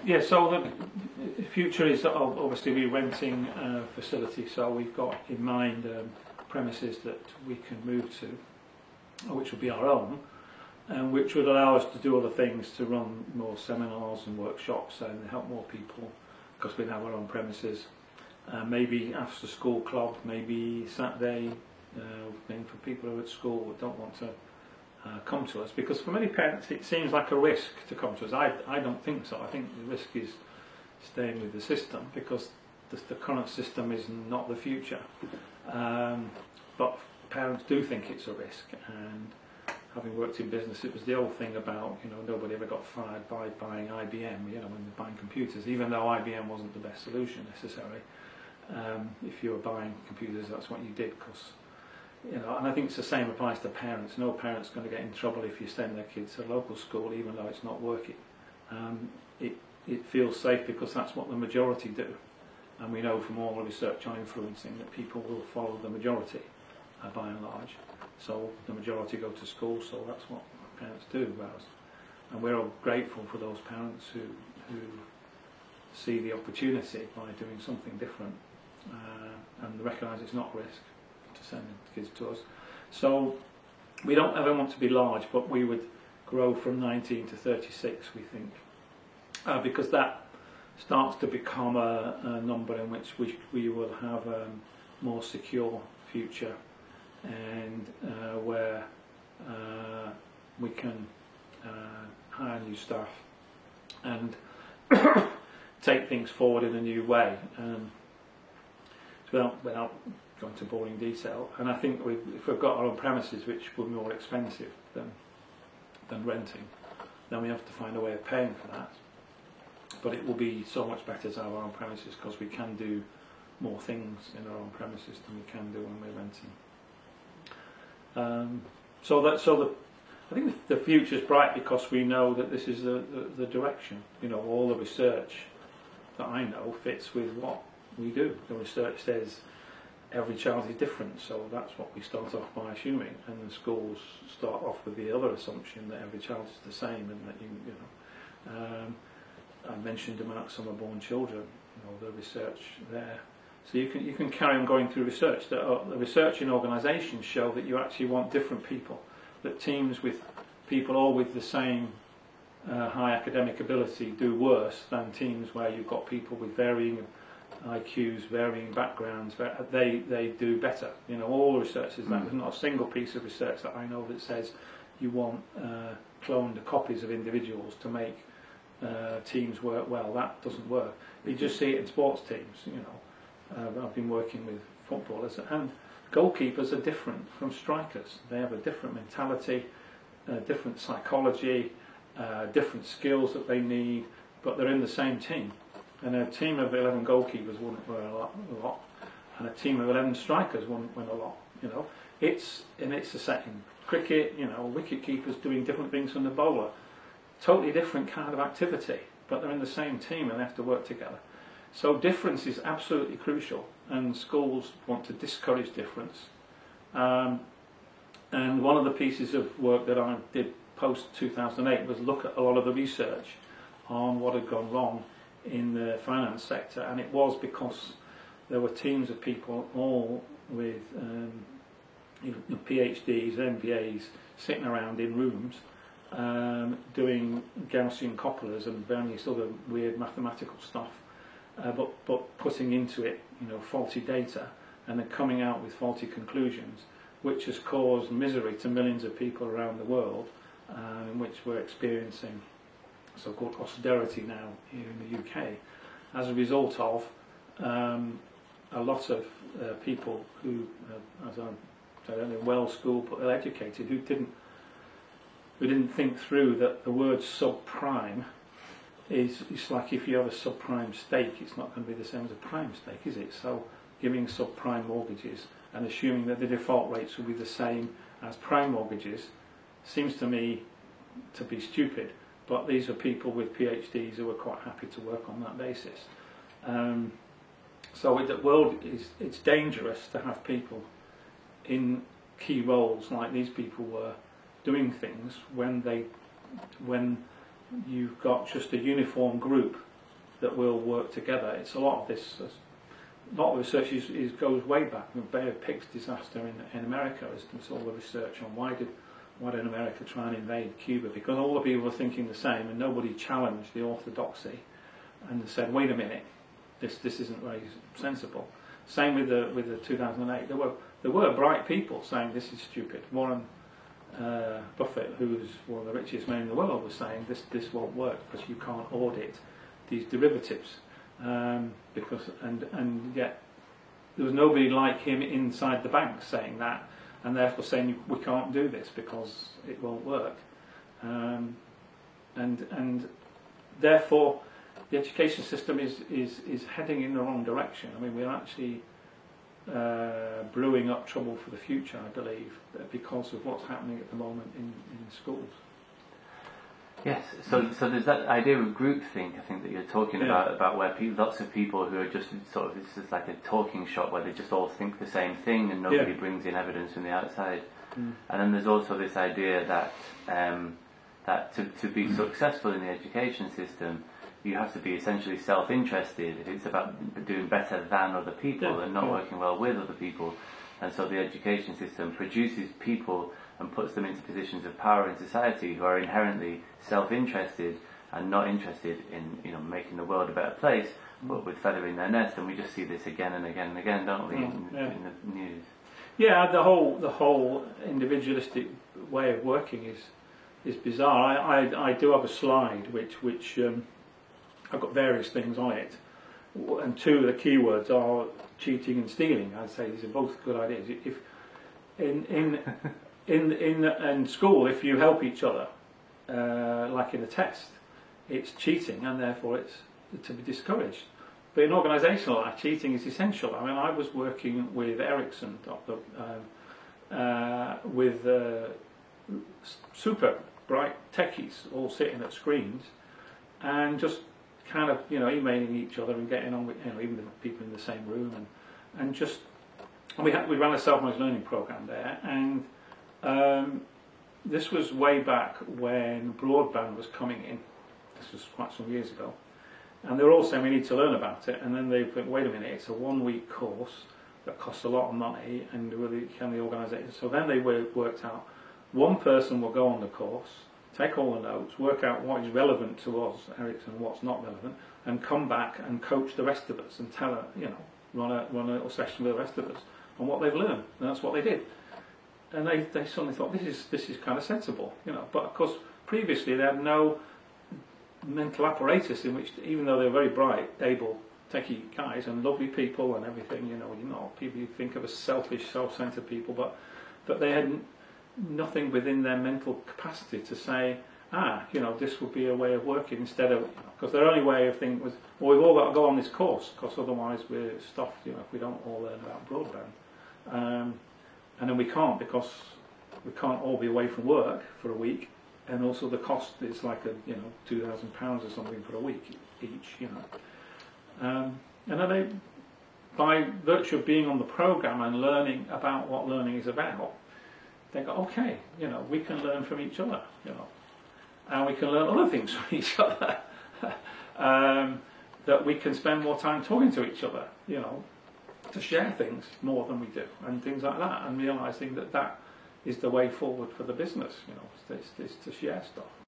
Yeah, so the future is obviously we're renting a facility, so we've got in mind premises that we can move to, which will be our own, and which would allow us to do other things, to run more seminars and workshops and help more people, because we have our own premises. Maybe after school club, maybe Saturday, thing for people who are at school who don't want to come to us, because for many parents it seems like a risk to come to us. I don't think so. I think the risk is staying with the system, because the current system is not the future. But parents do think it's a risk, and having worked in business, it was the old thing about, nobody ever got fired by buying IBM, when they're buying computers, even though IBM wasn't the best solution necessarily. If you were buying computers, that's what you did, because and I think it's the same applies to parents. No parent's going to get in trouble if you send their kids to a local school, even though it's not working. It feels safe because that's what the majority do, and we know from all the research on influencing that people will follow the majority by and large. So the majority go to school, so that's what parents do. And we're all grateful for those parents who see the opportunity by doing something different and recognise it's not risk to send kids to us. So we don't ever want to be large, but we would grow from 19 to 36, we think, because that starts to become a number in which we will have a more secure future, and where we can hire new staff and take things forward in a new way, without going to boring detail. And I think if we've got our own premises, which will be more expensive than renting, then we have to find a way of paying for that. But it will be so much better to have our own premises, because we can do more things in our own premises than we can do when we're renting. I think the future is bright, because we know that this is the direction. All the research that I know fits with what we do. The research says every child is different, so that's what we start off by assuming, and the schools start off with the other assumption that every child is the same, and that I mentioned about summer-born children, the research there. So you can carry on going through research. The research in organisations show that you actually want different people, that teams with people all with the same high academic ability do worse than teams where you've got people with varying IQs, varying backgrounds. They do better. All the research is that. There's not a single piece of research that I know that says you want cloned copies of individuals to make teams work well. That doesn't work. You just see it in sports teams. I've been working with footballers, and goalkeepers are different from strikers. They have a different mentality, different psychology, different skills that they need, but they're in the same team. And a team of 11 goalkeepers wouldn't win a lot, and a team of 11 strikers wouldn't win a lot. It's the setting. Cricket, wicket keepers doing different things from the bowler. Totally different kind of activity, but they're in the same team and they have to work together. So difference is absolutely crucial, and schools want to discourage difference. And one of the pieces of work that I did post 2008 was look at a lot of the research on what had gone wrong in the finance sector, and it was because there were teams of people all with PhDs, MBAs, sitting around in rooms doing Gaussian copulars and various other weird mathematical stuff, but putting into it faulty data, and then coming out with faulty conclusions, which has caused misery to millions of people around the world, in which we're experiencing so-called austerity now here in the UK, as a result of a lot of people who, as I don't know, well schooled but educated, who didn't think through that the word subprime is like if you have a subprime stake, it's not going to be the same as a prime stake, is it? So giving subprime mortgages and assuming that the default rates will be the same as prime mortgages seems to me to be stupid. But these are people with PhDs who are quite happy to work on that basis. So the world it's dangerous to have people in key roles like these people were doing things when you've got just a uniform group that will work together. It's a lot of this. A lot of research goes way back. The Bay of Pigs disaster in America is all the research on why did America try and invade Cuba? Because all the people were thinking the same, and nobody challenged the orthodoxy and said, "Wait a minute, this isn't very sensible." Same with the 2008. There were bright people saying this is stupid. Warren Buffett, who's one of the richest men in the world, was saying this won't work because you can't audit these derivatives. Because yet there was nobody like him inside the bank saying that, and therefore saying we can't do this because it won't work, and therefore the education system is heading in the wrong direction. I mean, we're actually brewing up trouble for the future, I believe, because of what's happening at the moment in schools. Yes, so there's that idea of groupthink, I think, that you're talking about where lots of people who are just sort of, it's just like a talking shop where they just all think the same thing and nobody brings in evidence from the outside. And then there's also this idea that that to be successful in the education system, you have to be essentially self-interested. It's about doing better than other people and not working well with other people. And so the education system produces people and puts them into positions of power in society who are inherently self-interested and not interested in, you know, making the world a better place, but with feathering their nest. And we just see this again and again and again, don't we, in the news? Yeah, the whole individualistic way of working is bizarre. I do have a slide which I've got various things on it, and two of the keywords are cheating and stealing. I'd say these are both good ideas. If in school, if you help each other, like in a test, it's cheating, and therefore it's to be discouraged. But in organisational life, cheating is essential. I mean, I was working with Ericsson, with super bright techies all sitting at screens, and just kind of, you know, emailing each other and getting on with, you know, even the people in the same room, and we ran a self-managed learning program there, and this was way back when broadband was coming in. This was quite some years ago, and they were all saying we need to learn about it. And then they went, wait a minute, it's a 1-week course that costs a lot of money, and really can the organisation? So then they worked out one person will go on the course, take all the notes, work out what is relevant to us, Ericsson, and what's not relevant, and come back and coach the rest of us and tell her, you know, run a little session with the rest of us on what they've learned. And that's what they did. And they suddenly thought, this is kind of sensible, you know. But of course, previously they had no mental apparatus in which, even though they were very bright, able, techie guys and lovely people and everything, you know, people you think of as selfish, self-centered people, but they had nothing within their mental capacity to say, you know, this would be a way of working, instead of, because their only way of thinking was, well, we've all got to go on this course, because otherwise we're stuffed, you know, if we don't all learn about broadband. And then we can't, because we can't all be away from work for a week, and also the cost is like £2,000 or something for a week each, you know. And then they, by virtue of being on the program and learning about what learning is about, they go, okay, you know, we can learn from each other, you know, and we can learn other things from each other. That we can spend more time talking to each other, you know, to share things more than we do, and things like that, and realising that is the way forward for the business, you know, is to share stuff.